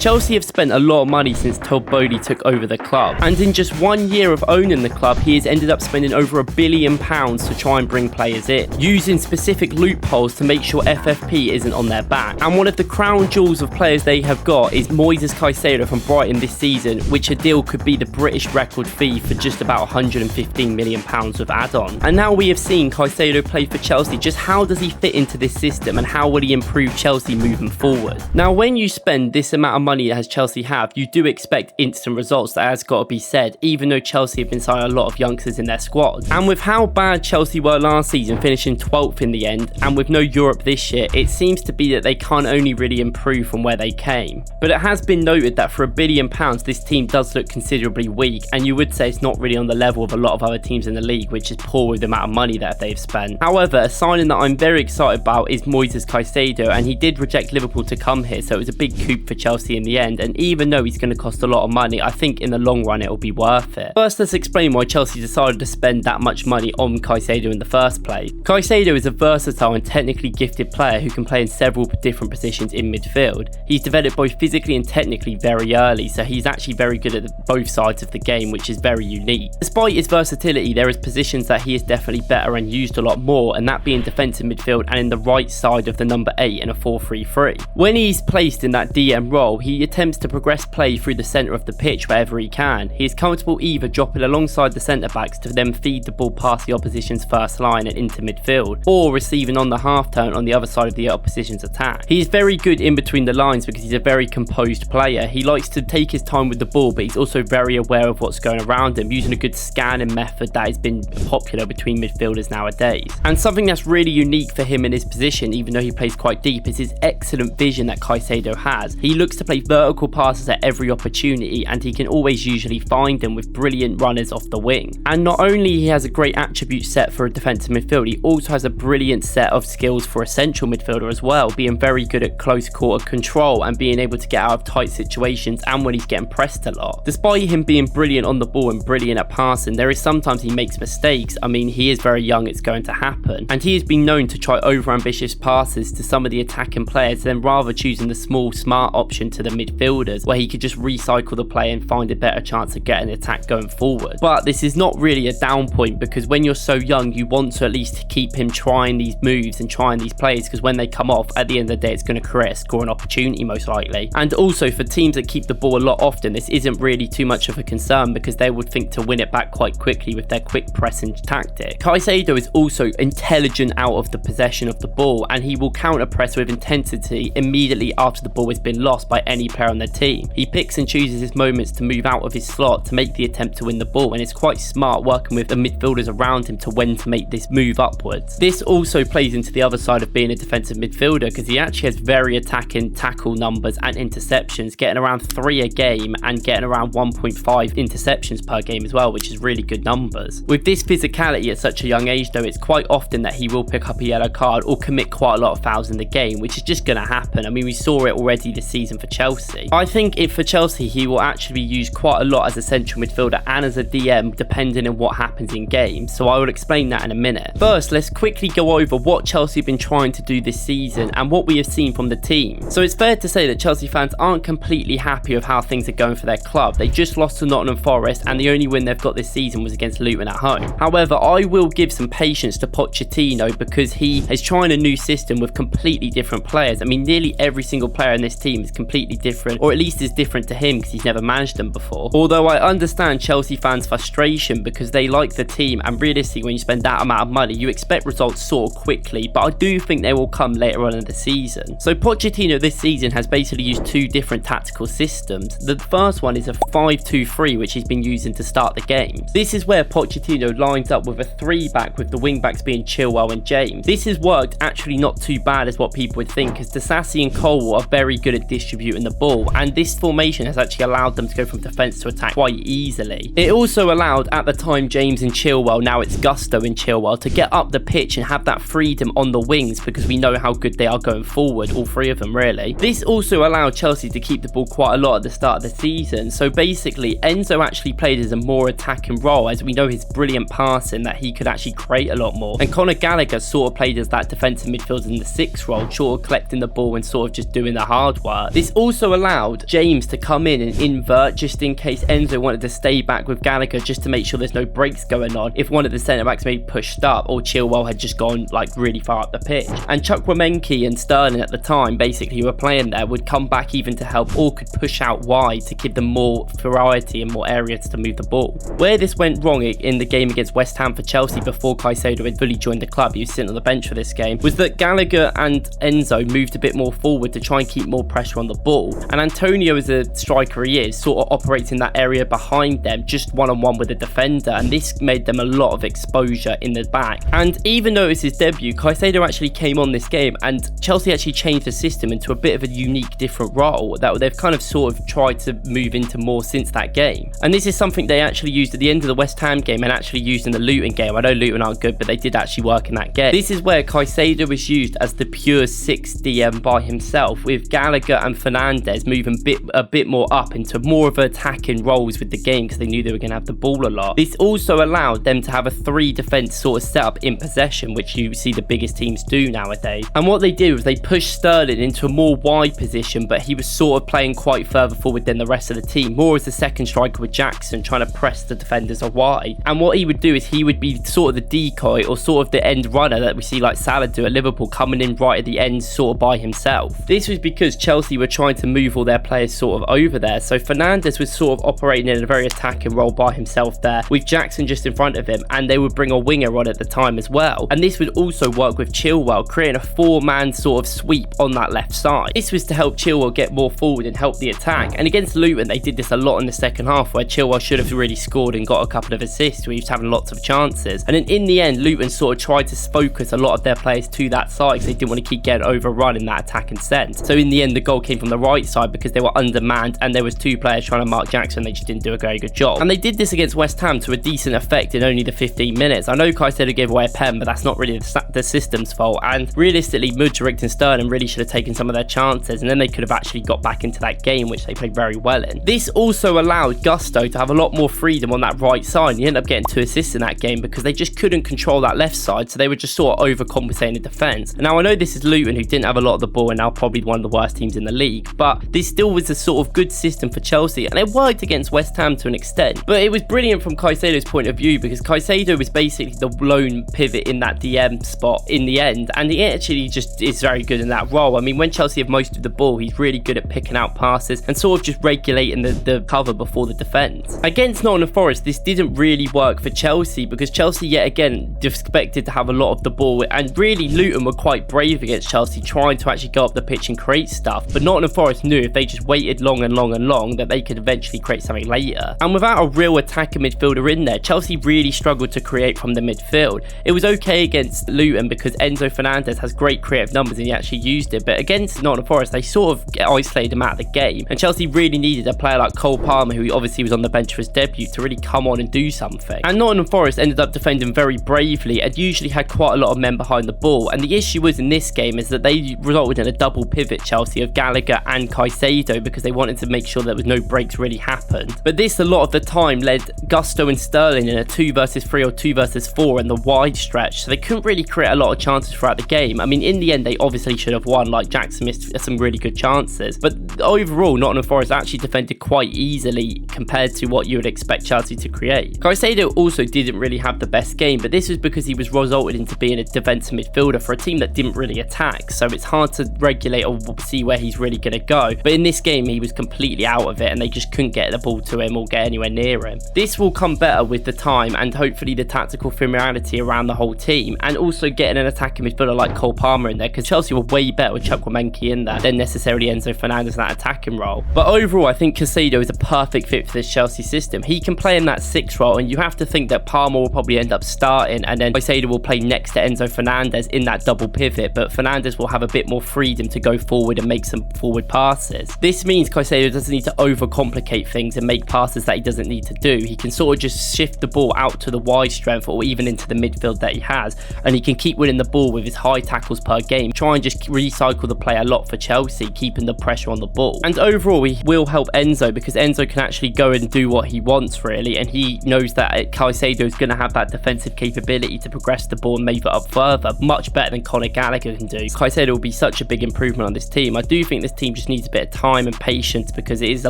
Chelsea have spent a lot of money since Todd Boehly took over the club, and in just 1 year of owning the club, he has ended up spending over £1 billion to try and bring players in, using specific loopholes to make sure FFP isn't on their back. And one of the crown jewels of players they have got is Moises Caicedo from Brighton this season, which a deal could be the British record fee for just about £115 million with add-on. And now we have seen Caicedo play for Chelsea. Just how does he fit into this system, and how will he improve Chelsea moving forward? Now, when you spend this amount of money as Chelsea have, you do expect instant results. That has got to be said, even though Chelsea have been signing a lot of youngsters in their squad. And with how bad Chelsea were last season, finishing 12th in the end, and with no Europe this year, it seems to be that they can't only really improve from where they came. But it has been noted that for £1 billion, this team does look considerably weak, and you would say it's not really on the level of a lot of other teams in the league, which is poor with the amount of money that they've spent. However, a signing that I'm very excited about is Moises Caicedo, and he did reject Liverpool to come here, so it was a big coup for Chelsea in the end. And even though he's going to cost a lot of money, I think in the long run it will be worth it. First, let's explain why Chelsea decided to spend that much money on Caicedo in the first place. Caicedo is a versatile and technically gifted player who can play in several different positions in midfield. He's developed both physically and technically very early, so he's actually very good at both sides of the game, which is very unique. Despite his versatility, there is positions that he is definitely better and used a lot more, and that being defensive midfield and in the right side of the number 8 in a 4-3-3. When he's placed in that DM role, he attempts to progress play through the centre of the pitch wherever he can. He is comfortable either dropping alongside the centre backs to then feed the ball past the opposition's first line and into midfield, or receiving on the half turn on the other side of the opposition's attack. He is very good in between the lines because he's a very composed player. He likes to take his time with the ball, but he's also very aware of what's going around him, using a good scanning method that has been popular between midfielders nowadays. And something that's really unique for him in his position, even though he plays quite deep, is his excellent vision that Caicedo has. He looks to play vertical passes at every opportunity, and he can always usually find them with brilliant runners off the wing. And not only he has a great attribute set for a defensive midfield, he also has a brilliant set of skills for a central midfielder as well, being very good at close quarter control and being able to get out of tight situations and when he's getting pressed a lot. Despite him being brilliant on the ball and brilliant at passing, there is sometimes he makes mistakes. I mean, he is very young, it's going to happen. And he has been known to try over-ambitious passes to some of the attacking players, then rather choosing the small, smart option to the midfielders, where he could just recycle the play and find a better chance of getting the attack going forward. But this is not really a down point, because when you're so young, you want to at least keep him trying these moves and trying these plays, because when they come off, at the end of the day, it's going to create a scoring opportunity most likely. And also for teams that keep the ball a lot often, this isn't really too much of a concern, because they would think to win it back quite quickly with their quick pressing tactic. Caicedo is also intelligent out of the possession of the ball, and he will counter press with intensity immediately after the ball has been lost by any player on their team. He picks and chooses his moments to move out of his slot to make the attempt to win the ball, and it's quite smart working with the midfielders around him to when to make this move upwards. This also plays into the other side of being a defensive midfielder, because he actually has very attacking tackle numbers and interceptions, getting around 3 a game and getting around 1.5 interceptions per game as well, which is really good numbers. With this physicality at such a young age though, it's quite often that he will pick up a yellow card or commit quite a lot of fouls in the game, which is just going to happen. I mean, we saw it already this season for Chelsea. I think if for Chelsea, he will actually be used quite a lot as a central midfielder and as a DM, depending on what happens in games, so I will explain that in a minute. First, let's quickly go over what Chelsea have been trying to do this season and what we have seen from the team. So it's fair to say that Chelsea fans aren't completely happy with how things are going for their club. They just lost to Nottingham Forest, and the only win they've got this season was against Luton at home. However, I will give some patience to Pochettino, because he is trying a new system with completely different players. I mean, nearly every single player in this team is completely different, or at least is different to him, because he's never managed them before. Although I understand Chelsea fans' frustration, because they like the team, and realistically when you spend that amount of money, you expect results sort of quickly, but I do think they will come later on in the season. So Pochettino this season has basically used 2 different tactical systems. The first one is a 5-2-3, which he's been using to start the games. This is where Pochettino lines up with a 3-back, with the wing-backs being Chilwell and James. This has worked actually not too bad as what people would think, as Disasi and Cole are very good at distributing the ball, and this formation has actually allowed them to go from defence to attack quite easily. It also allowed, at the time, James and Chilwell, now it's Gusto and Chilwell, to get up the pitch and have that freedom on the wings, because we know how good they are going forward, all 3 of them really. This also allowed Chelsea to keep the ball quite a lot at the start of the season, so basically Enzo actually played as a more attacking role, as we know his brilliant passing that he could actually create a lot more, and Conor Gallagher sort of played as that defensive midfielder in the 6th role, sort of collecting the ball and sort of just doing the hard work. This also also allowed James to come in and invert just in case Enzo wanted to stay back with Gallagher, just to make sure there's no breaks going on if one of the centre-backs maybe pushed up or Chilwell had just gone like really far up the pitch. And Chukwuemeka and Sterling at the time, basically, who were playing there, would come back even to help or could push out wide to give them more variety and more areas to move the ball. Where this went wrong in the game against West Ham for Chelsea before Caicedo had fully joined the club, he was sitting on the bench for this game, was that Gallagher and Enzo moved a bit more forward to try and keep more pressure on the ball. And Antonio, as a striker he is, sort of operates in that area behind them, just one-on-one with the defender, and this made them a lot of exposure in the back. And even though it was his debut, Caicedo actually came on this game, and Chelsea actually changed the system into a bit of a unique, different role that they've kind of sort of tried to move into more since that game. And this is something they actually used at the end of the West Ham game and actually used in the Luton game. I know Luton aren't good, but they did actually work in that game. This is where Caicedo was used as the pure 6 DM by himself, with Gallagher and Fernandes moving a bit more up into more of attacking roles with the game because they knew they were going to have the ball a lot. This also allowed them to have a 3 defence sort of setup in possession, which you see the biggest teams do nowadays. And what they did was they pushed Sterling into a more wide position, but he was sort of playing quite further forward than the rest of the team, more as the second striker with Jackson, trying to press the defenders wide. And what he would do is he would be sort of the decoy or sort of the end runner that we see like Salah do at Liverpool, coming in right at the end sort of by himself. This was because Chelsea were trying to move all their players sort of over there, so Fernandes was sort of operating in a very attacking role by himself there, with Jackson just in front of him, and they would bring a winger on at the time as well. And this would also work with Chilwell, creating a 4-man sort of sweep on that left side. This was to help Chilwell get more forward and help the attack. And against Luton, they did this a lot in the second half, where Chilwell should have really scored and got a couple of assists, where he was having lots of chances. And then in the end, Luton sort of tried to focus a lot of their players to that side because they didn't want to keep getting overrun in that attacking sense. So in the end, the goal came from the right side because they were undermanned and there was 2 players trying to mark Jackson. They just didn't do a very good job. And they did this against West Ham to a decent effect in only the 15 minutes. I know Caicedo gave away a pen, but that's not really the system's fault. And realistically, Mudryk and Sterling really should have taken some of their chances, and then they could have actually got back into that game, which they played very well in. This also allowed Gusto to have a lot more freedom on that right side. He ended up getting 2 assists in that game because they just couldn't control that left side, so they were just sort of overcompensating the defence. Now, I know this is Luton, who didn't have a lot of the ball and now probably one of the worst teams in the league, but this still was a sort of good system for Chelsea, and it worked against West Ham to an extent. But it was brilliant from Caicedo's point of view because Caicedo was basically the lone pivot in that DM spot in the end, and he actually just is very good in that role. I mean, when Chelsea have most of the ball, he's really good at picking out passes and sort of just regulating the cover before the defence. Against Nottingham Forest, this didn't really work for Chelsea because Chelsea yet again expected to have a lot of the ball, and really Luton were quite brave against Chelsea, trying to actually go up the pitch and create stuff. But Nottingham Forest knew if they just waited long and long and long that they could eventually create something later. And without a real attacking midfielder in there, Chelsea really struggled to create from the midfield. It was okay against Luton because Enzo Fernandez has great creative numbers and he actually used it, but against Nottingham Forest they sort of isolated him out of the game, and Chelsea really needed a player like Cole Palmer, who obviously was on the bench for his debut, to really come on and do something. And Nottingham Forest ended up defending very bravely and usually had quite a lot of men behind the ball, and the issue was in this game is that they resulted in a double pivot Chelsea of Gallagher and Caicedo because they wanted to make sure there was no breaks really happened. But this a lot of the time led Gusto and Sterling in a 2 versus 3 or 2 versus 4 in the wide stretch, so they couldn't really create a lot of chances throughout the game. I mean, in the end they obviously should have won, like Jackson missed some really good chances, but overall Nottingham Forest actually defended quite easily compared to what you would expect Chelsea to create. Caicedo also didn't really have the best game, but this was because he was resulted into being a defensive midfielder for a team that didn't really attack, so it's hard to regulate or see where he's really going to go. But in this game he was completely out of it and they just couldn't get the ball to him or get anywhere near him. This will come better with the time and hopefully the tactical familiarity around the whole team, and also getting an attacking midfielder like Cole Palmer in there, because Chelsea were way better with Chukwuemeka in there than necessarily Enzo Fernandez in that attacking role. But overall I think Caicedo is a perfect fit for this Chelsea system. He can play in that 6 role, and you have to think that Palmer will probably end up starting and then Caicedo will play next to Enzo Fernandez in that double pivot, but Fernandez will have a bit more freedom to go forward and make some forward passes. This means Caicedo doesn't need to overcomplicate things and make passes that he doesn't need to do. He can sort of just shift the ball out to the wide strength or even into the midfield that he has, and he can keep winning the ball with his high tackles per game, try and just recycle the play a lot for Chelsea, keeping the pressure on the ball. And overall he will help Enzo because Enzo can actually go and do what he wants really, and he knows that Caicedo is going to have that defensive capability to progress the ball and move it up further, much better than Conor Gallagher can do. Caicedo will be such a big improvement on this team. I do think this team just needs a bit of time and patience because it is a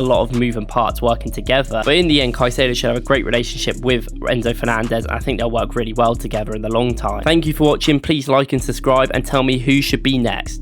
lot of moving parts working together. But in the end, Caicedo should have a great relationship with Enzo Fernandez, and I think they'll work really well together in the long time. Thank you for watching. Please like and subscribe and tell me who should be next.